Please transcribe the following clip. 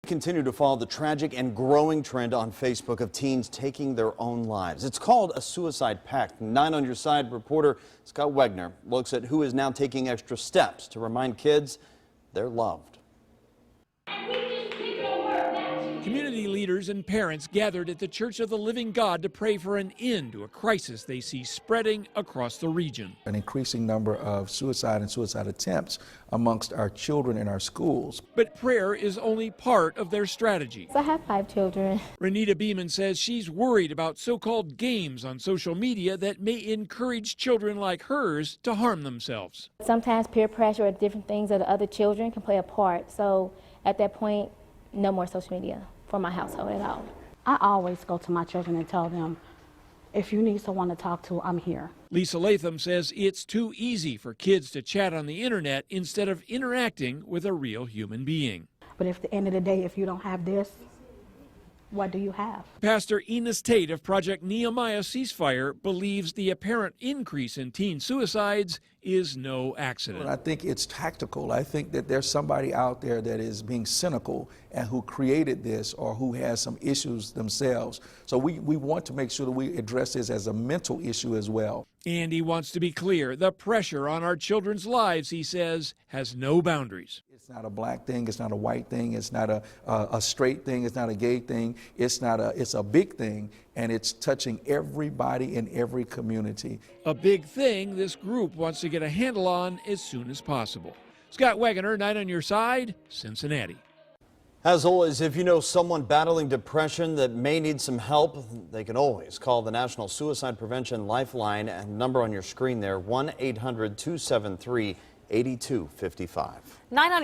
continue to follow the tragic and growing trend on Facebook of teens taking their own lives. It's called a suicide pact. 9 on Your Side reporter Scott Wegner looks at who is now taking extra steps to remind kids they're loved. Community leaders and parents gathered at the Church of the Living God to pray for an end to a crisis they see spreading across the region. An increasing number of suicide and suicide attempts amongst our children in our schools. But prayer is only part of their strategy. I have 5 children. Renita Beeman says she's worried about so-called games on social media that may encourage children like hers to harm themselves. Sometimes peer pressure or different things of the other children can play a part. So at that point, no more social media for my household at all. I always go to my children and tell them, if you need someone to talk to, I'm here. Lisa Latham says it's too easy for kids to chat on the internet instead of interacting with a real human being. But at the end of the day, if you don't have this, what do you have? Pastor Enos Tate of Project Nehemiah Ceasefire believes the apparent increase in teen suicides is no accident. I think it's tactical. I think that there's somebody out there that is being cynical and who created this or who has some issues themselves. So we want to make sure that we address this as a mental issue as well. And he wants to be clear, the pressure on our children's lives, he says, has no boundaries. It's not a black thing, it's not a white thing, it's not a straight thing, it's not a gay thing, it's a big thing, and it's touching everybody in every community. A big thing this group wants to get a handle on as soon as possible. Scott Wegner, 9 on Your Side, Cincinnati. As always, if you know someone battling depression that may need some help, they can always call the National Suicide Prevention Lifeline, and number on your screen there, 1-800-273-8255. 900